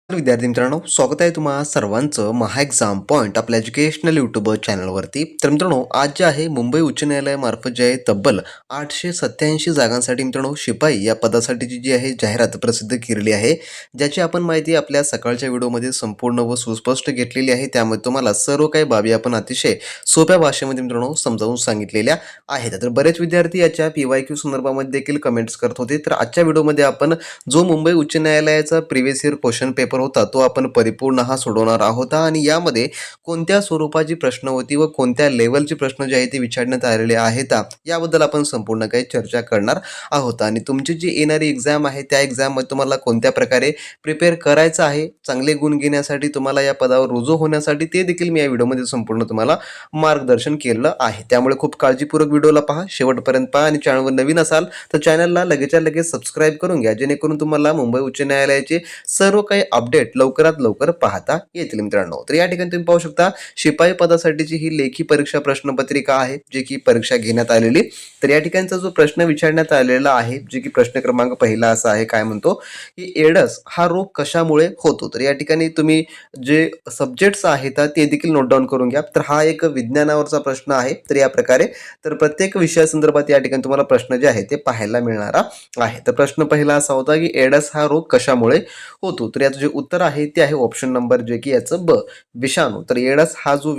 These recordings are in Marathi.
विद्यार्थी मित्रांनो, स्वागत आहे तुम्हा सर्वांचं महा एक्झाम पॉईंट आपल्या एज्युकेशनल यूट्यूब चॅनलवरती. तर मित्रांनो, आज जे आहे मुंबई उच्च न्यायालयामार्फत जे आहे तब्बल 887 जागांसाठी मित्रांनो शिपाई या पदासाठीची जी आहे जाहिरात प्रसिद्ध केलेली आहे, ज्याची आपण माहिती आपल्या सकाळच्या व्हिडिओमध्ये संपूर्ण व सुस्पष्ट घेतलेली आहे. त्यामध्ये तुम्हाला सर्व काही बाबी आपण अतिशय सोप्या भाषेमध्ये मित्रांनो समजावून सांगितलेल्या आहेत. तर बरेच विद्यार्थी याच्या PYQ संदर्भामध्ये देखील कमेंट्स करत होते. तर आजच्या व्हिडिओमध्ये आपण जो मुंबई उच्च न्यायालयाचा प्रिव्हियस इयर क्वेश्चन पेपर होता तो आपण परिपूर्ण हा सोडवणार आहोत आणि यामध्ये कोणत्या स्वरूपाची प्रश्न होती व कोणत्या लेवलचे प्रश्न जे आहे ते विचारण्यात आलेले आहेत याबद्दल आपण संपूर्ण काही चर्चा करणार आहोत. आणि तुमची जी येणारी एक्झाम आहे त्या एक्झाममध्ये तुम्हाला कोणत्या प्रकारे प्रिपेअर करायचं आहे, चांगले गुण घेण्यासाठी, तुम्हाला या पदावर रुजू होण्यासाठी, ते देखील मी या व्हिडिओमध्ये संपूर्ण तुम्हाला मार्गदर्शन केलं आहे. त्यामुळे खूप काळजीपूर्वक व्हिडिओला पहा, शेवटपर्यंत पहा आणि चॅनलवर नवीन असाल तर चॅनलला लगेचच्या लगेच सबस्क्राईब करून घ्या, जेणेकरून तुम्हाला मुंबई उच्च न्यायालयाचे सर्व काही अपडेट लवकरात लवकर पाहता येतील मित्रांनो. तर या ठिकाणी तुम्ही पाहू शकता शिपाई पदासाठीची ही लेखी परीक्षा प्रश्नपत्रिका आहे, जे की परीक्षा घेण्यात आलेली. तर या ठिकाणचा जो प्रश्न विचारण्यात आलेला आहे, जे की प्रश्न क्रमांक पहिला असा आहे, काय म्हणतो की एडस हा रोग कशामुळे होतो. तर या ठिकाणी तुम्ही जे सब्जेक्ट्स आहेत ते देखील नोट डाऊन करून घ्या. तर हा एक विज्ञानावरचा प्रश्न आहे. तर या प्रकारे तर प्रत्येक विषयासंदर्भात या ठिकाणी तुम्हाला प्रश्न जे आहे ते पाहायला मिळणार आहे. तर प्रश्न पहिला असा होता की एडस हा रोग कशामुळे होतो. तर याचं जे उत्तर आहे ते आहे ऑप्शन नंबर जे की याचं ब, विषाणू. तर एडस हा जो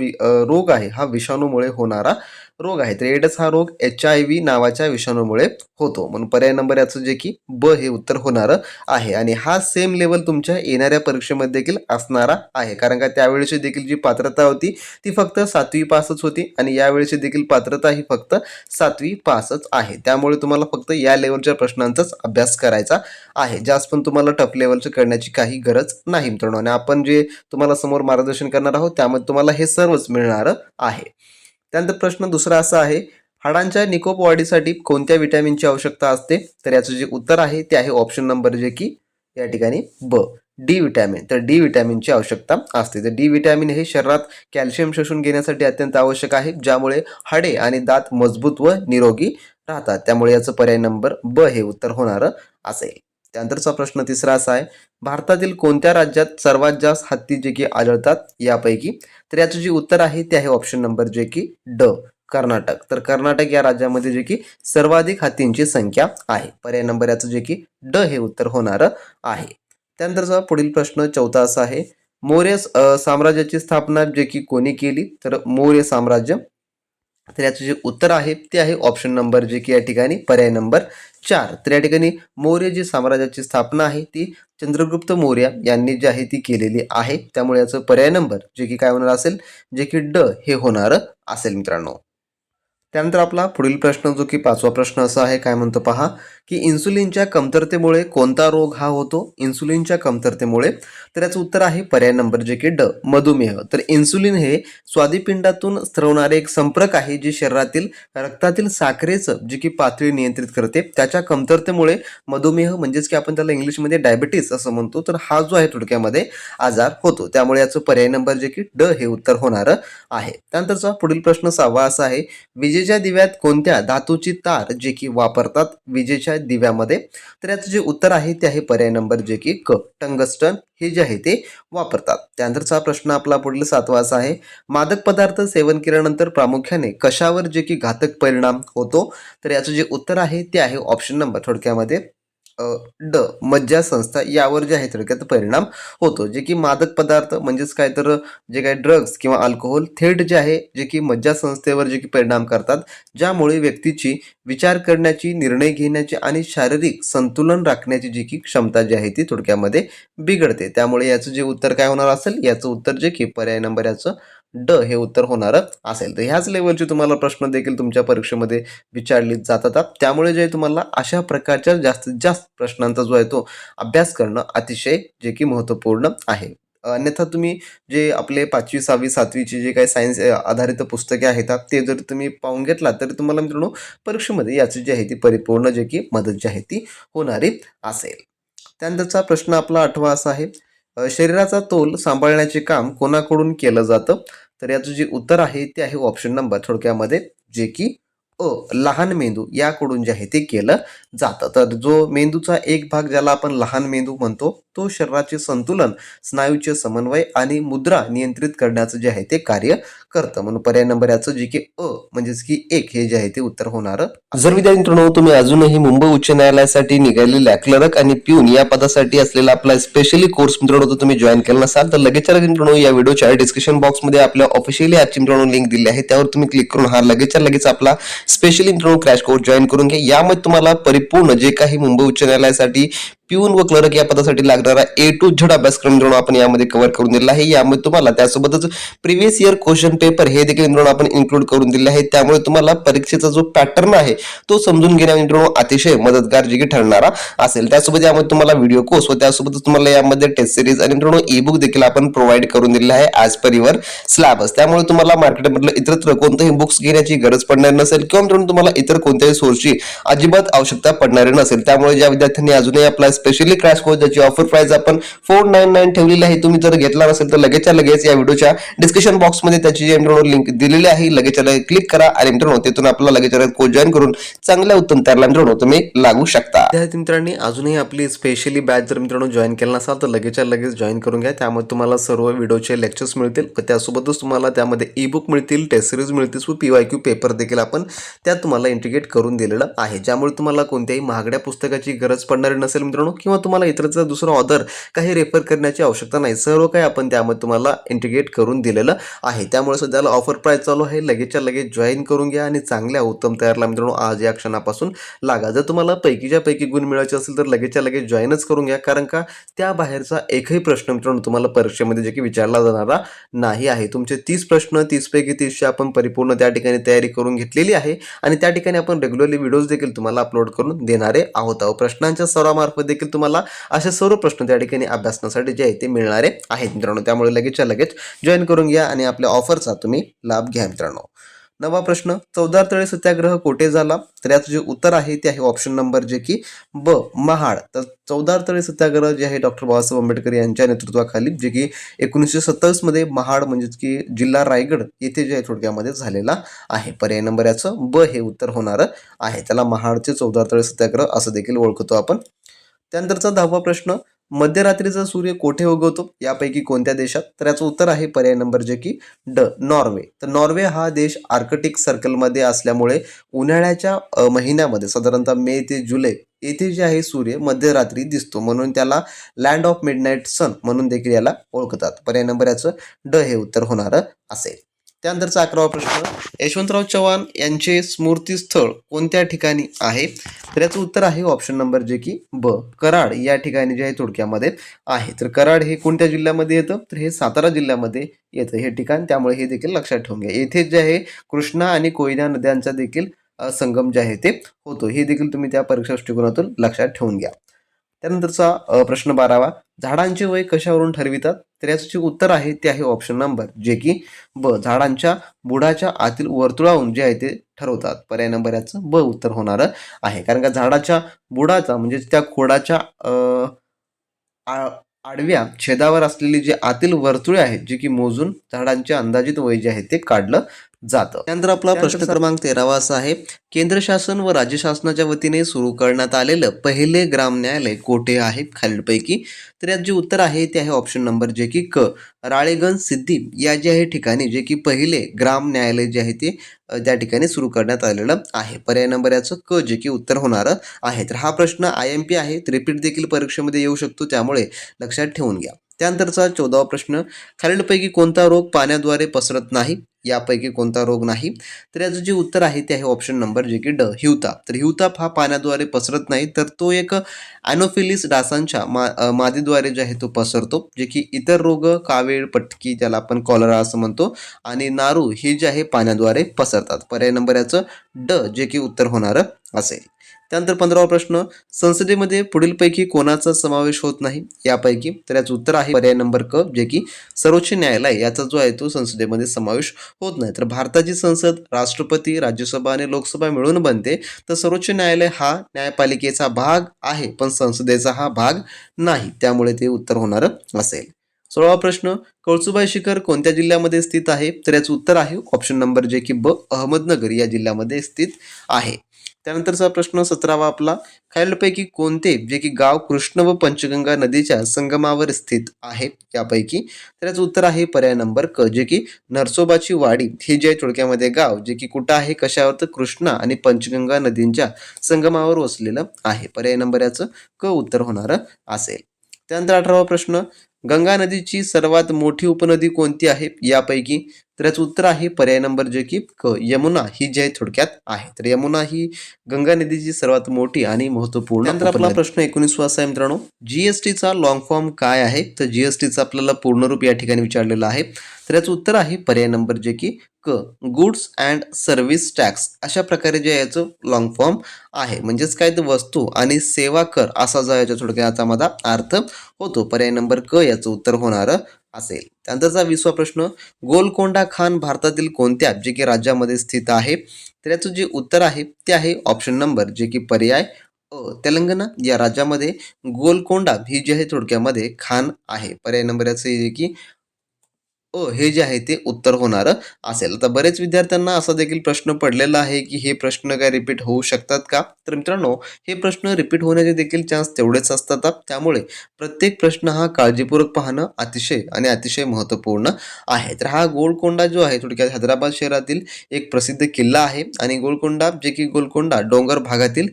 रोग आहे हा विषाणूमुळे होणारा रोग आहे. तर एडस हा रोग HIV नावाच्या विषाणूमुळे होतो, म्हणून पर्याय नंबर याचं जे की ब हे उत्तर होणार आहे. आणि हा सेम लेवल तुमच्या येणाऱ्या परीक्षेमध्ये देखील असणारा आहे, कारण का त्यावेळेची देखील जी पात्रता होती ती फक्त 7वी पासच होती आणि यावेळेची देखील पात्रता ही फक्त 7वी पासच आहे. त्यामुळे तुम्हाला फक्त या लेवलच्या प्रश्नांचाच अभ्यास करायचा आहे. जास्त पण तुम्हाला टफ लेवलचं करण्याची काही गरज नाही मित्रांनो. आणि आपण जे तुम्हाला समोर मार्गदर्शन करणार आहोत त्यामध्ये तुम्हाला हे सर्वच मिळणार आहे. त्यानंतर प्रश्न दुसरा असा आहे, हाडांच्या निकोप वाढीसाठी कोणत्या विटॅमिनची आवश्यकता असते. तर याचं जे उत्तर आहे ते आहे ऑप्शन नंबर जे की या ठिकाणी ब, डी विटॅमिन. तर डी विटॅमिनची आवश्यकता असते. तर डी विटॅमिन हे शरीरात कॅल्शियम शोषून घेण्यासाठी अत्यंत आवश्यक आहे, ज्यामुळे हाडे आणि दात मजबूत व निरोगी राहतात. त्यामुळे याचं पर्याय नंबर ब हे उत्तर होणार असेल. त्यानंतरचा प्रश्न तिसरा असा आहे, भारतातील कोणत्या राज्यात सर्वात जास्त हत्ती जे की आढळतात यापैकी. तर याचं जे उत्तर आहे ते आहे ऑप्शन नंबर जे की ड, कर्नाटक. तर कर्नाटक या राज्यामध्ये जे की सर्वाधिक हत्तींची संख्या आहे. पर्याय नंबर याचं जे की ड हे उत्तर होणार आहे. त्यानंतरचा पुढील प्रश्न चौथा असा आहे, मौर्य साम्राज्याची स्थापना जे की कोणी केली. तर मौर्य साम्राज्य. तर याचं जे उत्तर आहे ते आहे ऑप्शन नंबर जे की या ठिकाणी पर्याय नंबर 4. तर या ठिकाणी मौर्य जी साम्राज्याची स्थापना आहे ती चंद्रगुप्त मौर्य यांनी जी आहे ती केलेली आहे. त्यामुळे याचं पर्याय नंबर जे की काय होणार असेल, जे की ड हे होणार असेल मित्रांनो. त्यानंतर आपला पुढील प्रश्न जो की पाचवा प्रश्न असा आहे, काय म्हणतो पहा, की इन्सुलिनच्या कमतरतेमुळे कोणता रोग हा होतो. इन्सुलिनच्या कमतरतेमुळे. तर याचं उत्तर आहे पर्याय नंबर जे की ड, मधुमेह. तर इन्सुलिन हे स्वादिपिंडातून स्रवणारे एक संपर्क आहे, जे शरीरातील रक्तातील साखरेचं जी की पातळी नियंत्रित करते. त्याच्या कमतरतेमुळे मधुमेह म्हणजेच की आपण त्याला इंग्लिशमध्ये डायबिटीस असं म्हणतो, तर हा जो आहे थोडक्यामध्ये आजार होतो. त्यामुळे याचं पर्याय नंबर जे की ड हे उत्तर होणार आहे. त्यानंतरचा पुढील प्रश्न सहावा असा आहे, विजेच्या दिव्यात कोणत्या धातूची तार जे की वापरतात विजेच्या दिव्यामध्ये. तर याचं जे उत्तर आहे ते आहे पर्याय नंबर जे की क, टंगस्टन हे जे आहे ते वापरतात. त्यानंतरचा प्रश्न आपला पुढील सातवा असा आहे, मादक पदार्थ सेवन केल्यानंतर प्रामुख्याने कशावर जे की घातक परिणाम होतो. तर याचं जे उत्तर आहे ते आहे ऑप्शन नंबर थोडक्यामध्ये ड, मज्जासंस्था यावर जे आहे थोडक्यात परिणाम होतो. जे की मादक पदार्थ म्हणजेच काय, तर जे काही ड्रग्स किंवा अल्कोहोल थेट जे आहे जे की मज्जासंस्थेवर जे की परिणाम करतात, ज्यामुळे व्यक्तीची विचार करण्याची, निर्णय घेण्याची आणि शारीरिक संतुलन राखण्याची जी की क्षमता जी आहे ती थोडक्यामध्ये बिघडते. त्यामुळे याचं जे उत्तर काय होणार असेल, याचं उत्तर जे की पर्याय नंबर याचं ड हे उत्तर होणार असेल. तर ह्याच लेवलचे तुम्हाला प्रश्न देखील तुमच्या परीक्षेमध्ये विचारले जातात. त्यामुळे जे तुम्हाला अशा प्रकारच्या जास्तीत जास्त प्रश्नांचा जो आहे तो अभ्यास करणं अतिशय जे की महत्त्वपूर्ण आहे. अन्यथा तुम्ही जे आपले 5वी 6वी 7वीचे जे काही सायन्स आधारित पुस्तके आहेत ते जर तुम्ही पाहून घेतला तर तुम्हाला मित्रांनो परीक्षेमध्ये याची जी आहे ती परिपूर्ण जे की मदत जी आहे ती होणारी असेल. त्यानंतरचा प्रश्न आपला 8वा असा आहे, शरीराचा तोल सांभाळण्याचे काम कोणाकडून केलं जातं. तर याचं जे उत्तर आहे ते आहे ऑप्शन नंबर थोडक्यामध्ये जे की अ, लहान मेंदू याकडून जे आहे ते केलं जातं. तर जो मेंदूचा एक भाग ज्याला आपण लहान मेंदू म्हणतो, तो शरीराचे संतुलन, स्नायूचे समन्वय आणि मुद्रा नियंत्रित करण्याचं जे आहे ते कार्य करतं. म्हणून पर्याय नंबर याचं जे की म्हणजेच की एक हे जे आहे ते उत्तर होणार. जर विद्यार्थी मित्रांनो तुम्ही अजूनही मुंबई उच्च न्यायालयासाठी निघालेल्या क्लर्क आणि प्यून या पदासाठी असलेला आपला स्पेशली कोर्स मित्रांनो तुम्ही जॉईन केला नसाल तर लगेच मित्रांनो या व्हिडिओच्या डिस्क्रिप्शन बॉक्समध्ये आपल्या ऑफिशियली ॲपची मित्रांनो लिंक दिली आहे, त्यावर तुम्ही क्लिक करून हा लगेच आपला स्पेशली मित्रांनो क्रॅश कोर्स जॉईन करून घ्या. यामध्ये तुम्हाला परिपूर्ण जे काही मुंबई उच्च न्यायालयासाठी प्यून व क्लर्क या पदासाठी लागणारा A to Z अभ्यासक्रम मित्रांनो आपण यामध्ये कव्हर करून दिला आहे. यामध्ये तुम्हाला त्यासोबतच प्रिव्हियस इयर क्वेश्चन पेपर हे देखील मित्रांनो आपण इन्क्लूड करून दिले आहे. त्यामुळे तुम्हाला परीक्षेचा जो पॅटर्न आहे तो समजून घेण्या मित्रांनो अतिशय मदतगार जे की ठरणारा असेल. त्यासोबत यामध्ये तुम्हाला व्हिडिओ कोर्स व त्यासोबतच तुम्हाला यामध्ये टेस्ट सिरीज आणि मित्रांनो ई बुक देखील आपण प्रोव्हाइड करून दिले आहे ॲज पर युअर सिलेबस. त्यामुळे तुम्हाला मार्केटमधलं इतरत्र कोणतेही बुक्स घेण्याची गरज पडणार नसेल किंवा मित्रांनो तुम्हाला इतर कोणत्याही सोर्सची अजिबात आवश्यकता पडणार नसेल. त्यामुळे ज्या विद्यार्थ्यांनी अजूनही आपला स्पेशली क्रॅश कोर्स ज्याची ऑफर प्राइस आपण 499 ठेवलेली आहे, तुम्ही जर घेतला नसेल तर लगेच या व्हिडिओच्या डिस्क्रिप्शन बॉक्समध्ये त्याची जी मित्रांनो लिंक दिलेली आहे, लगेच क्लिक करा आणि मित्रांनो तिथून आपल्याला लगेच कोर्स जॉईन करून चांगल्या उत्तम तयारला मित्रांनो तुम्ही लागू शकता. विद्यार्थी मित्रांनी अजूनही आपली स्पेशली बॅच जर मित्रांनो जॉईन केला नसाल तर लगेच जॉईन करून घ्या. त्यामध्ये तुम्हाला सर्व व्हिडिओचे लेक्चर्स मिळतील, त्यासोबतच तुम्हाला त्यामध्ये ई बुक मिळतील, टेस्ट सिरीज मिळतील व PYQ पेपर देखील आपण त्यात तुम्हाला इंटिग्रेट करून दिलेलं आहे, ज्यामुळे तुम्हाला कोणत्याही महागड्या पुस्तकाची गरज पडणारी नसेल मित्रांनो किंवा तुम्हाला इतरचा दुसरा ऑथर काही रेफर करण्याची आवश्यकता नाही. सर्व काही आपण त्यामध्ये तुम्हाला इंटिग्रेट करून दिलेलं आहे. त्यामुळे सध्याला ऑफर प्राइस चालू आहे, लगेच जॉईन करून घ्या आणि चांगल्या उत्तम तयारला मित्रांनो आज या क्षणापासून लागा. जर तुम्हाला पैकीच्या पैकी गुण मिळायचे असेल तर लगेच जॉईनच करून घ्या, कारण का त्या बाहेरचा एकही प्रश्न मित्रांनो तुम्हाला परीक्षेमध्ये जे की विचारला जाणारा नाही आहे. तुमचे 30 प्रश्न 30 पैकी 30ची आपण परिपूर्ण त्या ठिकाणी तयारी करून घेतलेली आहे आणि त्या ठिकाणी आपण रेग्युलरली व्हिडिओज देखील तुम्हाला अपलोड करून देणारे आहोत. प्रश्नांच्या सरावामार्फत देखील तुम्हाला असे सर्व प्रश्न त्या ठिकाणी अभ्यासण्यासाठी जे आहे ते मिळणारे आहेत मित्रांनो. त्यामुळे लगेच जॉईन करून घ्या आणि आपल्या ऑफरचा तुम्ही लाभ घ्या मित्रांनो. नवा प्रश्न, चौदार तळे सत्याग्रह कोठे झाला? तर याचं जे उत्तर आहे ते आहे ऑप्शन नंबर जे की ब महाड. तर चौदार तळे सत्याग्रह जे आहे डॉक्टर बाबासाहेब आंबेडकर यांच्या नेतृत्वाखाली जे की 1927 मध्ये महाड म्हणजेच की जिल्हा रायगड येथे जे आहे थोडक्यामध्ये झालेला आहे. पर्याय नंबर याचं ब हे उत्तर होणार आहे. त्याला महाडचे चौदार तळे सत्याग्रह असं देखील ओळखतो आपण. त्यानंतरचा 10वा प्रश्न, मध्यरात्रीचा सूर्य कोठे उगवतो यापैकी कोणत्या देशात? तर याचं उत्तर आहे पर्याय नंबर जे की ड नॉर्वे. तर नॉर्वे हा देश आर्कटिक सर्कलमध्ये असल्यामुळे उन्हाळ्याच्या महिन्यामध्ये साधारणतः मे ते जुलै येथे जे आहे सूर्य मध्यरात्री दिसतो, म्हणून त्याला लँड ऑफ मिडनाईट सन म्हणून देखील याला ओळखतात. पर्याय नंबर याचं ड हे उत्तर होणार असेल. त्यानंतरचा 11वा प्रश्न, यशवंतराव चव्हाण यांचे स्मृतीस्थळ कोणत्या ठिकाणी आहे? तर याचं उत्तर आहे ऑप्शन नंबर जे की ब कराड या ठिकाणी जे आहे थोडक्यामध्ये आहे. तर कराड हे कोणत्या जिल्ह्यामध्ये येतं? तर हे सातारा जिल्ह्यामध्ये येतं हे ठिकाण. त्यामुळे हे देखील लक्षात ठेवून घ्या. येथे जे आहे कृष्णा आणि कोयना नद्यांचा देखील संगम जे आहे ते होतो, हे देखील तुम्ही त्या परीक्षा दृष्टिकोनातून लक्षात ठेवून घ्या. त्यानंतरचा प्रश्न 12वा, झाडांचे वय कशावरून ठरवितात? तर याचं जे उत्तर आहे ते आहे ऑप्शन नंबर जे की ब झाडांच्या बुडाच्या आतील वर्तुळावरून जे आहे ते ठरवतात. पर्याय नंबर याचं ब उत्तर होणार आहे, कारण का झाडाच्या बुडाचा म्हणजे त्या खोडाच्या आडव्या छेदावर असलेली जे आतील वर्तुळे आहेत जे की मोजून झाडांचे अंदाजित वय जे आहे ते काढलं जातं. त्यानंतर आपला प्रश्न क्रमांक 13वा असा आहे, केंद्र शासन व राज्य शासनाच्या वतीने सुरू करण्यात आलेलं पहिले ग्राम न्यायालय कोठे आहे खालीलपैकी? तर यात जे उत्तर आहे ते आहे ऑप्शन नंबर जे की क राळेगण सिद्धी या जे आहे ठिकाणी जे की पहिले ग्राम न्यायालय जे आहे ते त्या ठिकाणी सुरू करण्यात आलेलं आहे. पर्याय नंबर याचं क जे की उत्तर होणार आहे. तर हा प्रश्न IMP आहे, रिपीट देखील परीक्षेमध्ये येऊ शकतो, त्यामुळे लक्षात ठेवून घ्या. त्यानंतरचा 14वा प्रश्न, खालीलपैकी कोणता रोग पाण्याद्वारे पसरत नाही? यापैकी कोणता रोग नाही? तर याचं जे उत्तर आहे ते आहे ऑप्शन नंबर जे की ड हिवताप. तर हिवताप हा पाण्याद्वारे पसरत नाही, तर तो एक ॲनोफिलिस डासांच्या मादीद्वारे जे आहे तो पसरतो, जे की इतर रोग कावीळ, पटकी ज्याला आपण कॉलरा असं म्हणतो आणि नारू हे जे आहे पाण्याद्वारे पसरतात. पर्याय नंबर याचं ड जे की उत्तर होणार असेल. त्यानंतर 15वा प्रश्न, संसदेमध्ये पुढीलपैकी कोणाचा समावेश होत नाही यापैकी? तर याचं उत्तर आहे पर्याय नंबर क जे की सर्वोच्च न्यायालय याचा जो आहे तो संसदेमध्ये समावेश होत नाही. तर भारताची संसद राष्ट्रपती, राज्यसभा आणि लोकसभा मिळून बनते, तर सर्वोच्च न्यायालय हा न्यायपालिकेचा भाग आहे पण संसदेचा हा भाग नाही, त्यामुळे ते उत्तर होणार असेल. 16वा प्रश्न, कळसुबाई शिखर कोणत्या जिल्ह्यामध्ये स्थित आहे? तर याचं उत्तर आहे ऑप्शन नंबर जे की ब अहमदनगर या जिल्ह्यामध्ये स्थित आहे. त्यानंतरचा प्रश्न 17वा आपला, खालीलपैकी कोणते जे की गाव कृष्ण व पंचगंगा नदीच्या संगमावर स्थित आहे यापैकी? तर याचं उत्तर आहे पर्याय नंबर क, जे की नरसोबाची वाडी हे जे आहे थोडक्यामध्ये गाव जे की कुठं आहे, कशावर, तर कृष्णा आणि पंचगंगा नदींच्या संगमावर वसलेलं आहे. पर्याय नंबर याचं क उत्तर होणार असेल. त्यानंतर 18वा प्रश्न, गंगा नदीची सर्वात मोठी उपनदी कोणती आहे यापैकी? तर याचं उत्तर आहे पर्याय नंबर जे की क, यमुना ही जी आहे थोडक्यात आहे. तर यमुना ही गंगा नदीची सर्वात मोठी आणि महत्वपूर्ण. त्यानंतर आपला प्रश्न 19वा असा आहे मित्रांनो, जीएसटीचा लॉंग फॉर्म काय आहे? तर जीएसटीचा आपल्याला पूर्ण रूप या ठिकाणी विचारलेलं आहे. तर याचं उत्तर आहे पर्याय नंबर जे की क, गुड्स अँड सर्व्हिस टॅक्स. अशा प्रकारे जे याचं लॉंग फॉर्म आहे. म्हणजेच काय, तर वस्तू आणि सेवा कर असा जो याच्या थोडक्यात माझा अर्थ होतो. पर्याय नंबर क याचं उत्तर होणार असेल. त्यानंतरचा 20वा प्रश्न, गोलकोंडा खान भारतातील कोणत्या जे की राज्यामध्ये स्थित आहे? तर याचं जे उत्तर आहे ते आहे ऑप्शन नंबर जे की पर्याय अ, तेलंगणा या राज्यामध्ये गोलकोंडा ही जी आहे थोडक्यामध्ये खान आहे. पर्याय नंबर याचं आहे की हे जे आहे ते उत्तर होणार असेल. आता बरेच विद्यार्थ्यांना असा देखील प्रश्न पडलेला आहे की हे प्रश्न काय रिपीट होऊ शकतात का? तर मित्रांनो, हे प्रश्न रिपीट होण्याचे देखील चान्स तेवढेच असतात. त्यामुळे प्रत्येक प्रश्न हा काळजीपूर्वक पाहणं अतिशय आणि अतिशय महत्त्वपूर्ण आहे. तर हा गोलकोंडा जो आहे थोडक्यात हैदराबाद शहरातील एक प्रसिद्ध किल्ला आहे आणि गोलकोंडा जे की गोलकोंडा डोंगर भागातील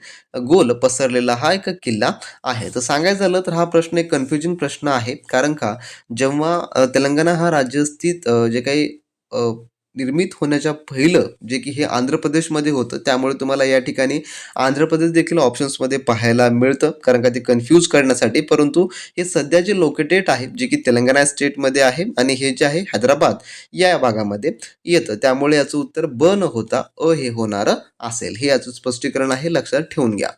गोल पसरलेला हा एक किल्ला आहे. तर सांगायचं झालं तर हा प्रश्न एक कन्फ्युजिंग प्रश्न आहे. कारण का, जेव्हा तेलंगणा हा राज्य स्थित जे काही अ, निर्मित होण्याच्या पहिलं जे की हे आंध्र प्रदेशमध्ये होतं. त्यामुळे तुम्हाला या ठिकाणी आंध्र प्रदेश देखील ऑप्शन्समध्ये पाहायला मिळतं. कारण का ते कन्फ्यूज करण्यासाठी. परंतु हे सध्या जे लोकेटेड आहे जे की तेलंगणा स्टेटमध्ये आहे आणि हे जे आहे हैदराबाद या भागामध्ये येतं. त्यामुळे याचं उत्तर ब न होता अ हे होणार असेल. हे याचं स्पष्टीकरण आहे, लक्षात ठेवून घ्या.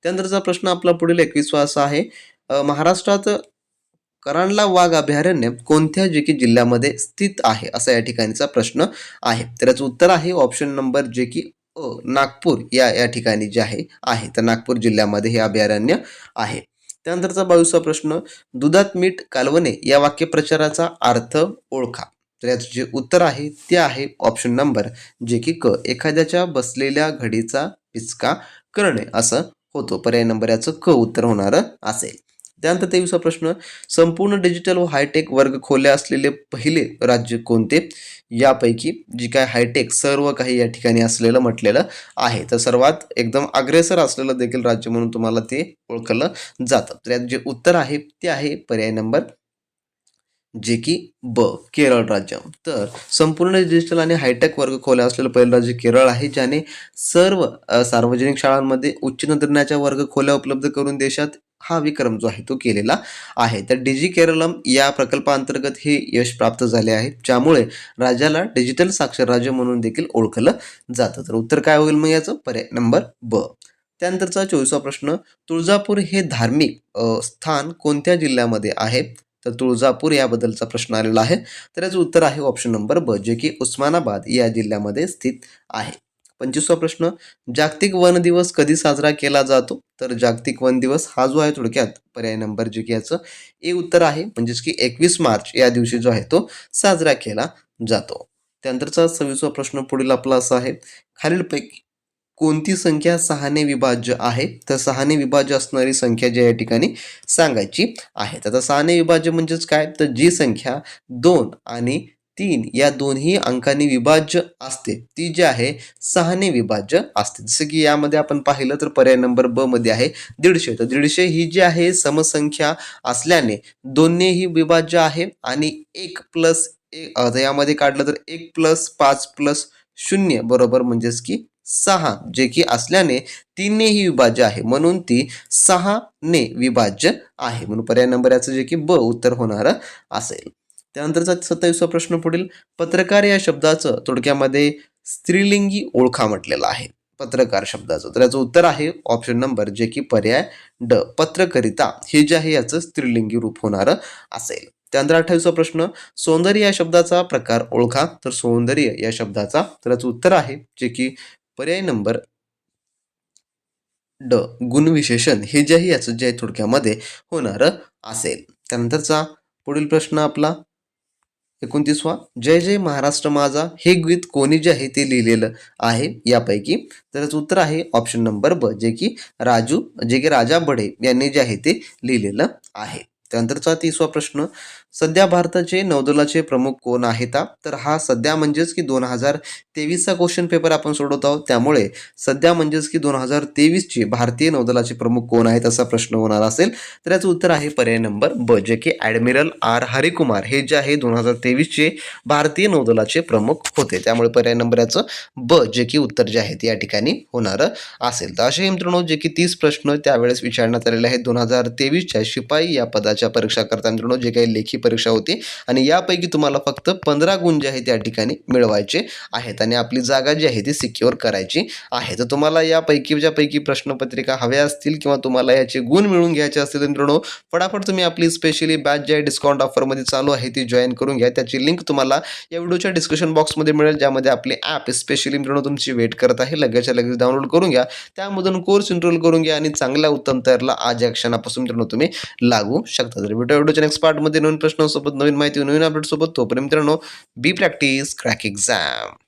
त्यानंतरचा प्रश्न आपला पुढील 21वा असा आहे, महाराष्ट्रात करांडला वाघ अभयारण्य कोणत्या जे की जिल्ह्यामध्ये स्थित आहे असा या ठिकाणचा प्रश्न आहे. तर याचं उत्तर आहे ऑप्शन नंबर जे की नागपूर या ठिकाणी जे आहे तर नागपूर जिल्ह्यामध्ये हे अभयारण्य आहे. त्यानंतरचा 22वा प्रश्न, दुधात मीठ कालवणे या वाक्यप्रचाराचा अर्थ ओळखा. तर याचं जे उत्तर आहे ते आहे ऑप्शन नंबर जे की क, एखाद्याच्या बसलेल्या घडीचा पिचका करणे असं होतो. पर्याय नंबर याचं क उत्तर होणार असेल. त्यानंतर 23वा प्रश्न, संपूर्ण डिजिटल व हायटेक वर्ग खोल्या असलेले पहिले राज्य कोणते? यापैकी जी काय हायटेक सर्व काही या ठिकाणी असलेलं म्हटलेलं आहे. तर सर्वात एकदम अग्रेसर असलेलं देखील राज्य म्हणून तुम्हाला ते ओळखलं जातं. तर यात जे उत्तर आहे ते आहे पर्याय नंबर जे की ब, केरळ राज्य. तर संपूर्ण डिजिटल आणि हायटेक वर्ग खोल्या असलेलं पहिलं राज्य केरळ आहे, ज्याने सर्व सार्वजनिक शाळांमध्ये उच्च तंत्रज्ञानाच्या वर्ग खोल्या उपलब्ध करून देशात हा विक्रम जो आहे तो केलेला आहे. तर डिजी केरळम या प्रकल्पाअंतर्गत हे यश प्राप्त झाले आहे, ज्यामुळे राज्याला डिजिटल साक्षर राज्य म्हणून देखील ओळखलं जातं. तर उत्तर काय होईल मग याचं? पर्याय नंबर ब. त्यानंतरचा 24वा प्रश्न, तुळजापूर हे धार्मिक स्थान कोणत्या जिल्ह्यामध्ये आहे? तर तुळजापूर याबद्दलचा प्रश्न आलेला आहे. तर याचं उत्तर आहे ऑप्शन नंबर ब, जे की उस्मानाबाद या जिल्ह्यामध्ये स्थित आहे. 25वा प्रश्न, जागतिक वन दिवस कधी साजरा केला जातो? तर जागतिक वन दिवस हा जो आहे थोडक्यात पर्याय नंबर जे की याचं ए उत्तर आहे, म्हणजेच की 21 मार्च या दिवशी जो आहे तो साजरा केला जातो. त्यानंतरचा 26वा प्रश्न पुढील आपला असा आहे, खालीलपैकी कोणती संख्या 6ने विभाज्य आहे? तर 6ने विभाज्य असणारी संख्या जी या ठिकाणी सांगायची आहे. तर आता 6ने विभाज्य म्हणजेच काय? तर जी संख्या 2 आणि 3 या दोन्ही अंकांनी विभाज्य असते, ती जी आहे 6ने विभाज्य असते. जसं की यामध्ये आपण पाहिलं तर पर्याय नंबर ब मध्ये आहे 150. तर 150 ही जी आहे समसंख्या असल्याने 2नेही विभाज्य आहे आणि 1 प्लस यामध्ये काढलं तर 1 प्लस 5 प्लस 0 बरोबर म्हणजेच की 6 जे की असल्याने 3नेही विभाज्य आहे, म्हणून ती 6ने विभाज्य आहे. म्हणून पर्याय नंबर याचं जे की ब उत्तर होणार असेल. त्यानंतरचा 27वा प्रश्न पुढील, पत्रकार या शब्दाचं थोडक्यामध्ये स्त्रीलिंगी ओळखा म्हटलेलं आहे. पत्रकार शब्दाचं, तर याचं उत्तर आहे ऑप्शन नंबर जे की पर्याय ड, पत्रकारिता हे जे आहे याचं स्त्रीलिंगी रूप होणार असेल. त्यानंतर 28वा प्रश्न, सौंदर्य या शब्दाचा प्रकार ओळखा. तर सौंदर्य या शब्दाचा, तर याचं उत्तर आहे जे की पर्याय नंबर ड, गुणविशेषण हे जे आहे याचं जे आहे थोडक्यामध्ये होणार असेल. त्यानंतरचा पुढील प्रश्न आपला 29वा, जय जय महाराष्ट्र माझा हे गीत कोणी जे आहे ते लिहिलेलं आहे यापैकी? तर याचं उत्तर आहे ऑप्शन नंबर ब, जे की राजा बढे यांनी जे आहे ते लिहिलेलं आहे. त्यानंतरचा 30वा प्रश्न, सध्या भारताचे नौदलाचे प्रमुख कोण आहेत? तर हा सध्या म्हणजेच की 2023चा क्वेश्चन पेपर आपण सोडवत आहोत, त्यामुळे सध्या म्हणजेच की 2023चे भारतीय नौदलाचे प्रमुख कोण आहेत असा प्रश्न होणार असेल. तर याचं उत्तर आहे पर्याय नंबर ब, जे की ॲडमिरल आर हरिकुमार हे जे आहे 2023चे भारतीय नौदलाचे प्रमुख होते. त्यामुळे पर्याय नंबर याचं ब, जे की उत्तर जे आहे ते या ठिकाणी होणार असेल. तर असे मित्रांनो जे की 30 प्रश्न त्यावेळेस विचारण्यात आलेले आहेत 2023च्या शिपाई या पदाच्या परीक्षा करता मित्रांनो, जे काही लेखी परीक्षा होती, आणि यापैकी तुम्हाला फक्त 15 गुण जे आहेत त्या ठिकाणी मिळवायचे आहेत आणि आपली जागा जी आहे ती सिक्युअर करायची आहे. तर तुम्हाला यापैकी प्रश्नपत्रिका हव्या असतील किंवा तुम्हाला याचे गुण मिळवून घ्यायचे असतील तर मित्रांनो, फटाफट तुम्ही आपली स्पेशली बॅच जी आहे डिस्काउंट ऑफरमध्ये चालू आहे ती जॉईन करून घ्या. त्याची लिंक तुम्हाला या व्हिडिओच्या डिस्क्रिप्शन बॉक्समध्ये मिळेल, ज्यामध्ये आपले ॲप स्पेशली मित्रांनो तुमची वेट करत आहे. लगेचच्या लगेच डाउनलोड करून घ्या, त्यामधून कोर्स एनरोल करून घ्या आणि चांगल्या उत्तम तयारीला आज या क्षणापासून मित्रांनो तुम्ही लागू शकता. तर व्हिडिओच्या नेक्स्ट पार्टमध्ये नवीन प्रश्नांसोबत, नवीन माहिती, नवीन अपडेट सोबत, तोपर्यंत मित्रांनो बी प्रॅक्टिस क्रॅक एक्झाम.